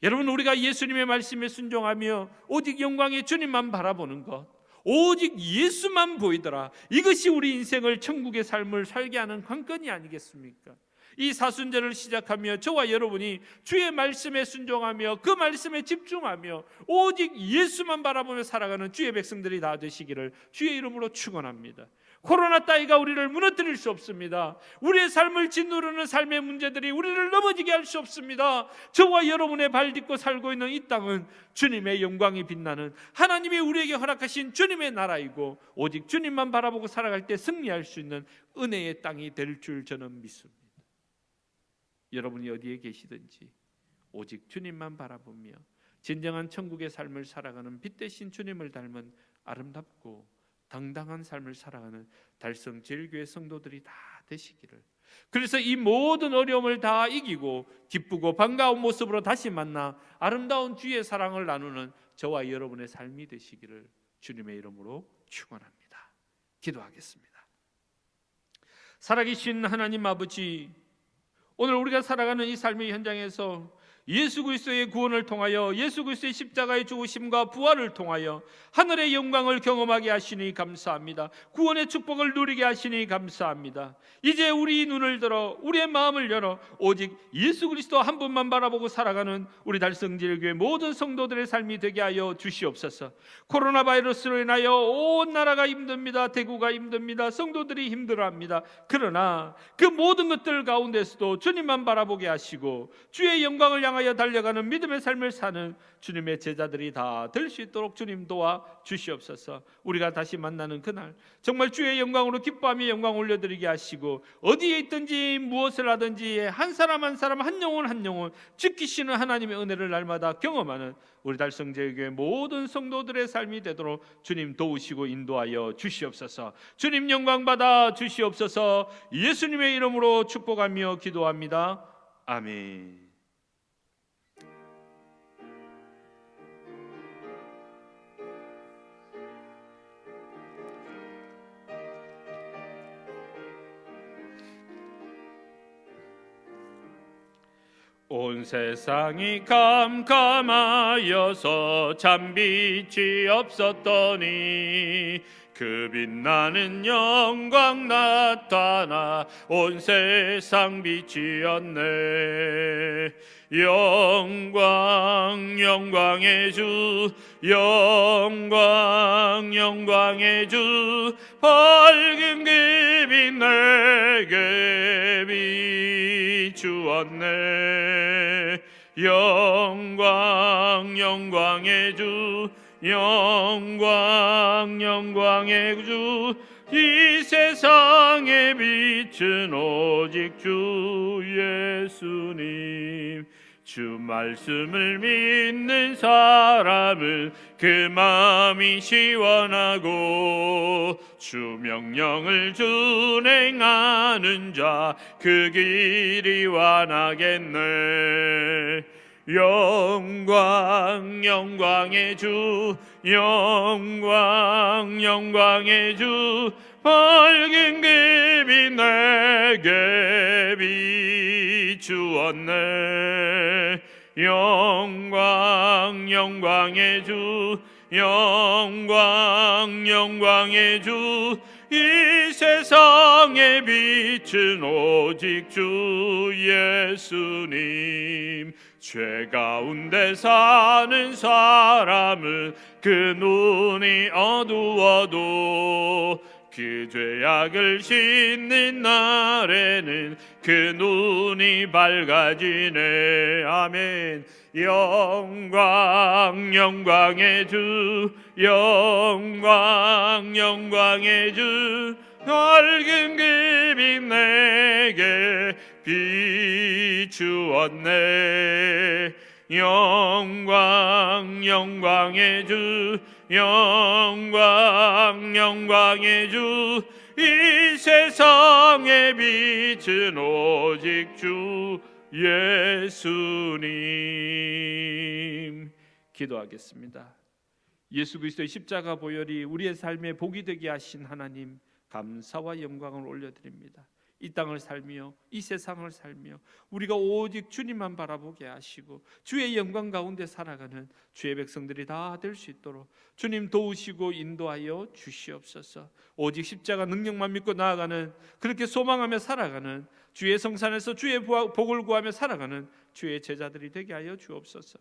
여러분, 우리가 예수님의 말씀에 순종하며 오직 영광의 주님만 바라보는 것, 오직 예수만 보이더라, 이것이 우리 인생을 천국의 삶을 살게 하는 관건이 아니겠습니까? 이 사순절을 시작하며 저와 여러분이 주의 말씀에 순종하며 그 말씀에 집중하며 오직 예수만 바라보며 살아가는 주의 백성들이 다 되시기를 주의 이름으로 축원합니다. 코로나 따위가 우리를 무너뜨릴 수 없습니다. 우리의 삶을 짓누르는 삶의 문제들이 우리를 넘어지게 할 수 없습니다. 저와 여러분의 발 딛고 살고 있는 이 땅은 주님의 영광이 빛나는, 하나님이 우리에게 허락하신 주님의 나라이고 오직 주님만 바라보고 살아갈 때 승리할 수 있는 은혜의 땅이 될 줄 저는 믿습니다. 여러분이 어디에 계시든지 오직 주님만 바라보며 진정한 천국의 삶을 살아가는 빛 대신 주님을 닮은 아름답고 당당한 삶을 살아가는 달성 제일교회 성도들이 다 되시기를, 그래서 이 모든 어려움을 다 이기고 기쁘고 반가운 모습으로 다시 만나 아름다운 주의 사랑을 나누는 저와 여러분의 삶이 되시기를 주님의 이름으로 축원합니다. 기도하겠습니다. 살아계신 하나님 아버지, 오늘 우리가 살아가는 이 삶의 현장에서 예수 그리스도의 구원을 통하여 예수 그리스도의 십자가의 죽으심과 부활을 통하여 하늘의 영광을 경험하게 하시니 감사합니다. 구원의 축복을 누리게 하시니 감사합니다. 이제 우리 눈을 들어 우리의 마음을 열어 오직 예수 그리스도 한 분만 바라보고 살아가는 우리 달성제일교회 모든 성도들의 삶이 되게 하여 주시옵소서. 코로나 바이러스로 인하여 온 나라가 힘듭니다. 대구가 힘듭니다. 성도들이 힘들어합니다. 그러나 그 모든 것들 가운데서도 주님만 바라보게 하시고 주의 영광을 향하여 달려가는 믿음의 삶을 사는 주님의 제자들이 다 될 수 있도록 주님 도와 주시옵소서. 우리가 다시 만나는 그날 정말 주의 영광으로 기뻐하며 영광 올려드리게 하시고 어디에 있든지 무엇을 하든지 한 사람 한 영혼 지키시는 하나님의 은혜를 날마다 경험하는 우리 달성제일교회 모든 성도들의 삶이 되도록 주님 도우시고 인도하여 주시옵소서. 주님 영광 받아 주시옵소서. 예수님의 이름으로 축복하며 기도합니다. 아멘. 온 세상이 캄캄하여서 참빛이 없었더니 그 빛나는 영광 나타나 온 세상 빛이었네. 영광의 주, 영광의 주, 밝은 그 빛 내게 비추었네. 영광의 주, 영광의 주, 이 세상의 빛은 오직 주 예수님. 주 말씀을 믿는 사람은 그 마음이 시원하고 주 명령을 준행하는 자 그 길이 완하겠네. 영광 영광의 주, 영광 영광의 주, 밝은 그 빛 내게 비추었네. 영광 영광의 주, 영광 영광의 주, 이 세상의 빛은 오직 주 예수님. 죄 가운데 사는 사람은 그 눈이 어두워도 그 죄악을 씻는 날에는 그 눈이 밝아지네. 아멘. 영광 영광의 주, 영광 영광의 주, 밝은 그 빛 내게 비추었네. 영광 영광의 주, 영광 영광의 주, 이 세상의 빛은 오직 주 예수님. 기도하겠습니다. 예수 그리스도의 십자가 보혈이 우리의 삶에 복이 되게 하신 하나님, 감사와 영광을 올려드립니다. 이 땅을 살며 이 세상을 살며 우리가 오직 주님만 바라보게 하시고 주의 영광 가운데 살아가는 주의 백성들이 다 될 수 있도록 주님 도우시고 인도하여 주시옵소서. 오직 십자가 능력만 믿고 나아가는, 그렇게 소망하며 살아가는, 주의 성산에서 주의 복을 구하며 살아가는 주의 제자들이 되게 하여 주옵소서.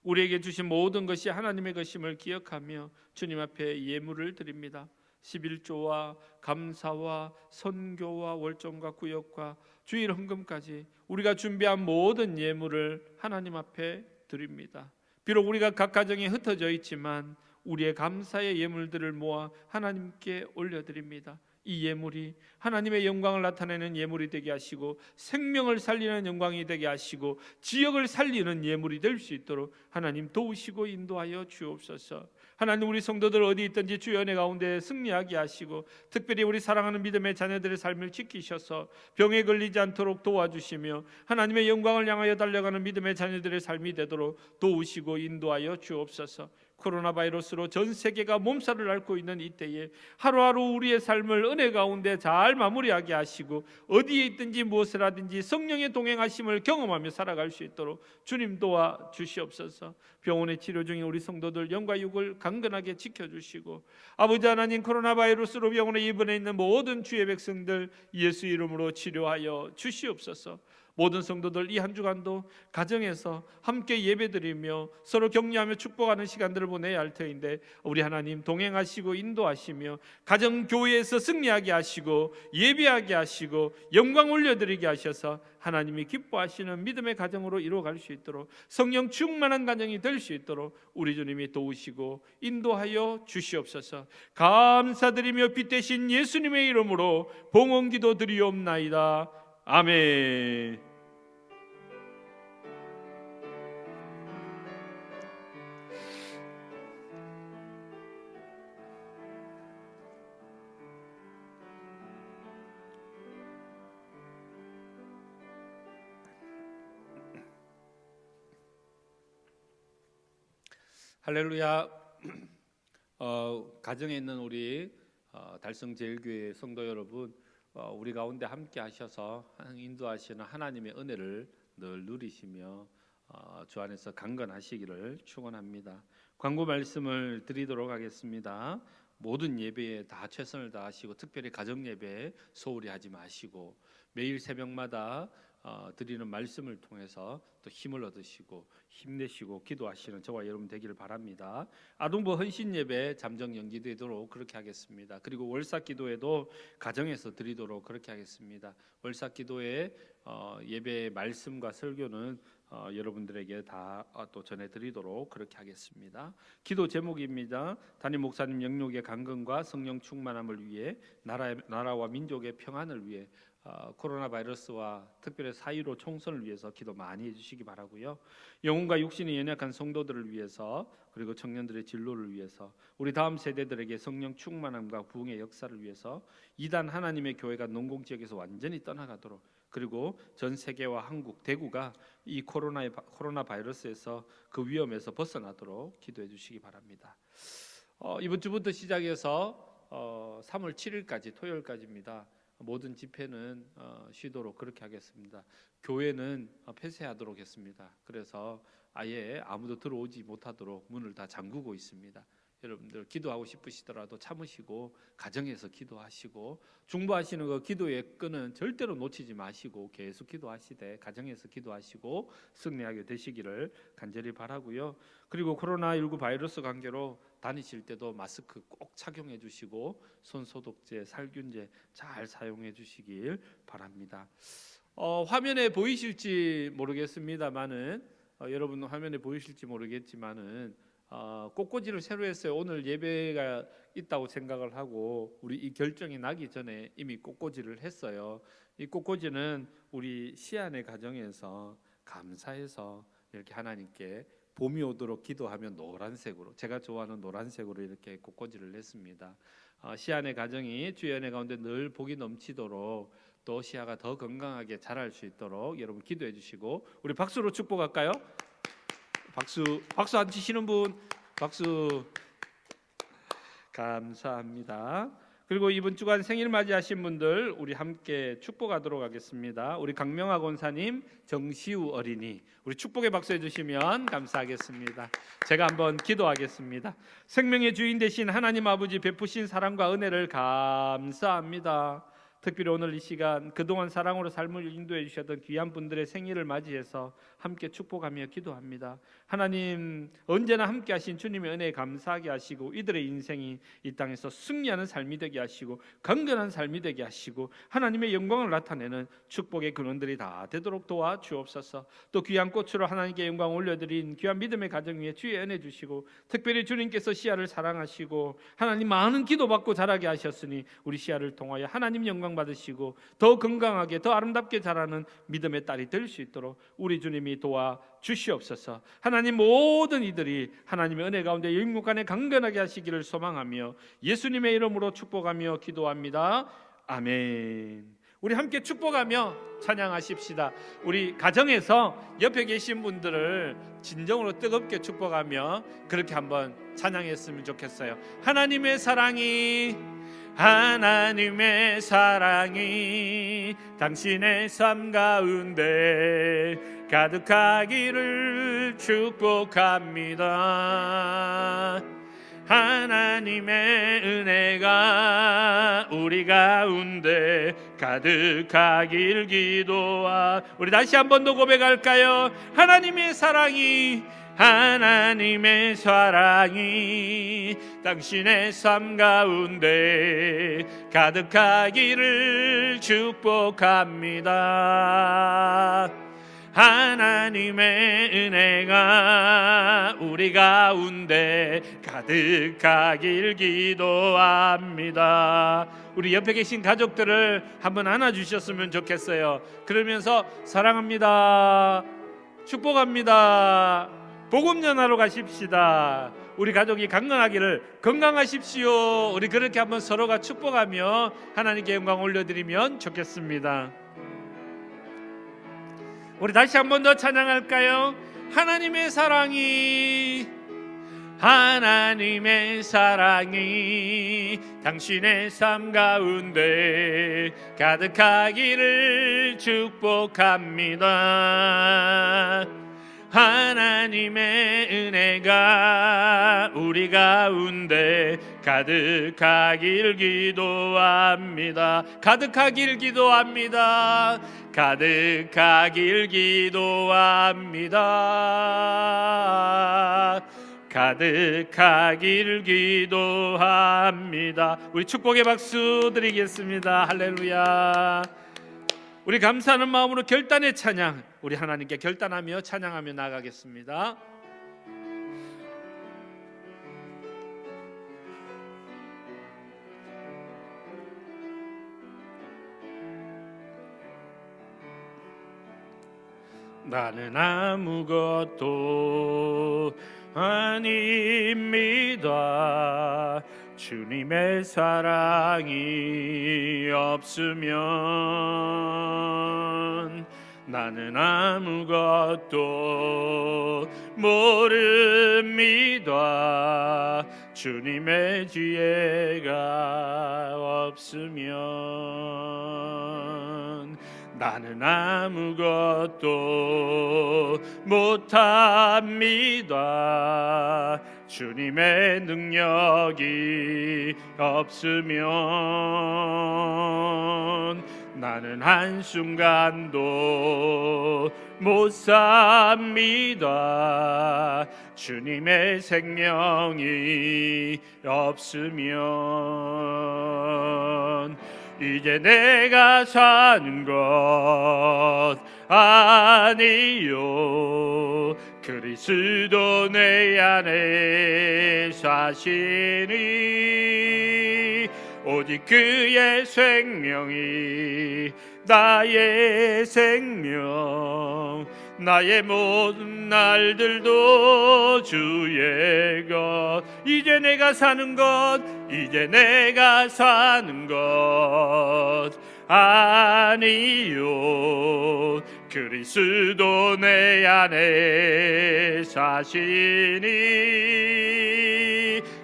우리에게 주신 모든 것이 하나님의 것임을 기억하며 주님 앞에 예물을 드립니다. 11조와 감사와 선교와 월정과 구역과 주일 헌금까지 우리가 준비한 모든 예물을 하나님 앞에 드립니다. 비록 우리가 각 가정에 흩어져 있지만 우리의 감사의 예물들을 모아 하나님께 올려드립니다. 이 예물이 하나님의 영광을 나타내는 예물이 되게 하시고 생명을 살리는 영광이 되게 하시고 지역을 살리는 예물이 될 수 있도록 하나님 도우시고 인도하여 주옵소서. 하나님, 우리 성도들 어디 있든지 주의 은혜 가운데 승리하게 하시고 특별히 우리 사랑하는 믿음의 자녀들의 삶을 지키셔서 병에 걸리지 않도록 도와주시며 하나님의 영광을 향하여 달려가는 믿음의 자녀들의 삶이 되도록 도우시고 인도하여 주옵소서. 코로나 바이러스로 전 세계가 몸살을 앓고 있는 이때에 하루하루 우리의 삶을 은혜 가운데 잘 마무리하게 하시고 어디에 있든지 무엇을 하든지 성령의 동행하심을 경험하며 살아갈 수 있도록 주님 도와 주시옵소서. 병원에 치료 중인 우리 성도들 영과 육을 강건하게 지켜주시고 아버지 하나님, 코로나 바이러스로 병원에 입원해 있는 모든 주의 백성들 예수 이름으로 치료하여 주시옵소서. 모든 성도들 이 한 주간도 가정에서 함께 예배드리며 서로 격려하며 축복하는 시간들을 보내야 할 터인데 우리 하나님 동행하시고 인도하시며 가정 교회에서 승리하게 하시고 예배하게 하시고 영광 올려드리게 하셔서 하나님이 기뻐하시는 믿음의 가정으로 이루어갈 수 있도록 성령 충만한 가정이 될 수 있도록 우리 주님이 도우시고 인도하여 주시옵소서. 감사드리며 빛 대신 예수님의 이름으로 봉헌기도 드리옵나이다. 아멘. 할렐루야. 가정에 있는 우리 달성제일교회 성도 여러분, 우리 가운데 함께 하셔서 인도하시는 하나님의 은혜를 늘 누리시며 주 안에서 강건하시기를 축원합니다. 광고 말씀을 드리도록 하겠습니다. 모든 예배에 다 최선을 다하시고 특별히 가정 예배에 소홀히 하지 마시고 매일 새벽마다 드리는 말씀을 통해서 또 힘을 얻으시고 힘내시고 기도하시는 저와 여러분 되기를 바랍니다. 아동부 헌신 예배 잠정 연기되도록 그렇게 하겠습니다. 그리고 월사 기도회도 가정에서 드리도록 그렇게 하겠습니다. 월사 기도회 예배의 말씀과 설교는 여러분들에게 다 또 전해드리도록 그렇게 하겠습니다. 기도 제목입니다. 담임 목사님 영육의 강건과 성령 충만함을 위해 나라와 민족의 평안을 위해 코로나 바이러스와 특별히 4.15 총선을 위해서 기도 많이 해주시기 바라고요. 영혼과 육신이 연약한 성도들을 위해서 그리고 청년들의 진로를 위해서 우리 다음 세대들에게 성령 충만함과 부흥의 역사를 위해서 이단 하나님의 교회가 농공 지역에서 완전히 떠나가도록 그리고 전 세계와 한국 대구가 이 코로나 바이러스에서 그 위험에서 벗어나도록 기도해 주시기 바랍니다. 이번 주부터 시작해서 3월 7일까지 토요일까지입니다. 모든 집회는 쉬도록 그렇게 하겠습니다. 교회는 폐쇄하도록 했습니다. 그래서 아예 아무도 들어오지 못하도록 문을 다 잠그고 있습니다. 여러분들 기도하고 싶으시더라도 참으시고 가정에서 기도하시고 중보하시는 거 기도의 끈은 절대로 놓치지 마시고 계속 기도하시되 가정에서 기도하시고 승리하게 되시기를 간절히 바라고요. 그리고 코로나19 바이러스 관계로 다니실 때도 마스크 꼭 착용해 주시고 손 소독제, 살균제 잘 사용해 주시길 바랍니다. 화면에 보이실지 모르겠습니다만은 여러분 화면에 보이실지 모르겠지만은 꽃꽂이를 새로 했어요. 오늘 예배가 있다고 생각을 하고 우리 이 결정이 나기 전에 이미 꽃꽂이를 했어요. 이 꽃꽂이는 우리 시안의 가정에서 감사해서 이렇게 하나님께 봄이 오도록 기도하면 노란색으로 제가 좋아하는 노란색으로 이렇게 꽃꽂이를 했습니다. 시안의 가정이 주의 은혜 가운데 늘 복이 넘치도록 또 시아가 더 건강하게 자랄 수 있도록 여러분 기도해 주시고 우리 박수로 축복할까요? 박수 안 치시는 분 박수. 감사합니다. 그리고 이번 주간 생일 맞이하신 분들 우리 함께 축복하도록 하겠습니다. 우리 강명아 권사님, 정시우 어린이 우리 축복의 박수 해주시면 감사하겠습니다. 제가 한번 기도하겠습니다. 생명의 주인 되신 하나님 아버지 베푸신 사랑과 은혜를 감사합니다. 특별히 오늘 이 시간 그동안 사랑으로 삶을 인도해 주셨던 귀한 분들의 생일을 맞이해서 함께 축복하며 기도합니다. 하나님 언제나 함께 하신 주님의 은혜에 감사하게 하시고 이들의 인생이 이 땅에서 승리하는 삶이 되게 하시고 건강한 삶이 되게 하시고 하나님의 영광을 나타내는 축복의 근원들이 다 되도록 도와주옵소서. 또 귀한 꽃으로 하나님께 영광 올려드린 귀한 믿음의 가정 위에 주의 은혜 주시고 특별히 주님께서 시아를 사랑하시고 하나님 많은 기도받고 자라게 하셨으니 우리 시아를 통하여 하나님 영광 받으시고 더 건강하게 더 아름답게 자라는 믿음의 딸이 될 수 있도록 우리 주님이 도와 주시옵소서. 하나님 모든 이들이 하나님의 은혜 가운데 영육간에 강건하게 하시기를 소망하며 예수님의 이름으로 축복하며 기도합니다. 아멘. 우리 함께 축복하며 찬양하십시다. 우리 가정에서 옆에 계신 분들을 진정으로 뜨겁게 축복하며 그렇게 한번 찬양했으면 좋겠어요. 하나님의 사랑이 당신의 삶 가운데 가득하기를 축복합니다. 하나님의 은혜가 우리 가운데 가득하길 우리 다시 한 번 더 고백할까요? 하나님의 사랑이 당신의 삶 가운데 가득하기를 축복합니다. 하나님의 은혜가 우리 가운데 가득하길 기도합니다. 우리 옆에 계신 가족들을 한번 안아주셨으면 좋겠어요. 그러면서 사랑합니다, 축복합니다, 복음 전하러 가십시다. 우리 가족이 건강하십시오. 우리 그렇게 한번 서로가 축복하며 하나님께 영광 올려드리면 좋겠습니다. 우리 다시 한 번 더 찬양할까요? 하나님의 사랑이 당신의 삶 가운데 가득하기를 축복합니다. 하나님의 은혜가 우리 가운데 가득하길 기도합니다. 가득하길 기도합니다. 가득하길 기도합니다. 가득하길 기도합니다. 우리 축복의 박수 드리겠습니다. 할렐루야. 우리 감사하는 마음으로 결단의 찬양, 우리 하나님께 결단하며 찬양하며 나가겠습니다. 나는 아무것도 아닙니다. 주님의 사랑이 없으면 나는 아무것도 모릅니다. 주님의 지혜가 없으면 나는 아무것도 못합니다. 주님의 능력이 없으면 나는 한순간도 못 삽니다. 주님의 생명이 없으면 이제 내가 사는 것 아니요 그리스도 내 안에 사시니 오직 그의 생명이 나의 생명 나의 모든 날들도 주의 것 이제 내가 사는 것 이제 내가 사는 것 아니요 그리스도 내 안에 사시니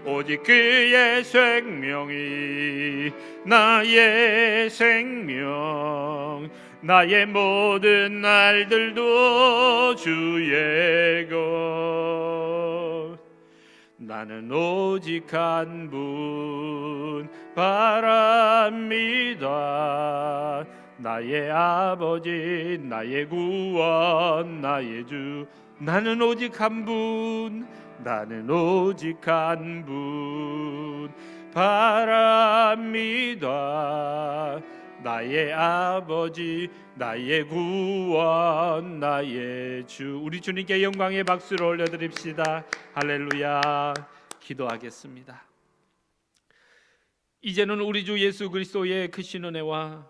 오직 그의 생명이 나의 생명 나의 모든 날들도 주의 것 나는 오직 한 분 바랍니다. 나의 아버지 나의 구원 나의 주 나는 오직 한 분 나는 오직 한 분 바랍니다. 나의 아버지 나의 구원 나의 주 우리 주님께 영광의 박수를 올려드립시다. 할렐루야. 기도하겠습니다. 이제는 우리 주 예수 그리스도의 크신 은혜와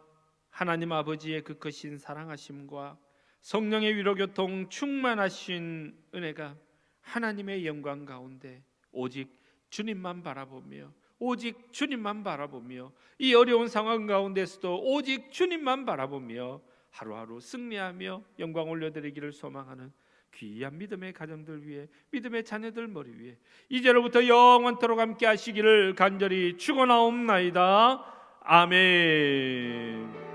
하나님 아버지의 그 크신 사랑하심과 성령의 위로교통 충만하신 은혜가 하나님의 영광 가운데 오직 주님만 바라보며 오직 주님만 바라보며 이 어려운 상황 가운데서도 오직 주님만 바라보며 하루하루 승리하며 영광 올려드리기를 소망하는 귀한 믿음의 가정들 위해 믿음의 자녀들 머리 위에 이제로부터 영원토록 함께 하시기를 간절히 축원하옵나이다. 아멘.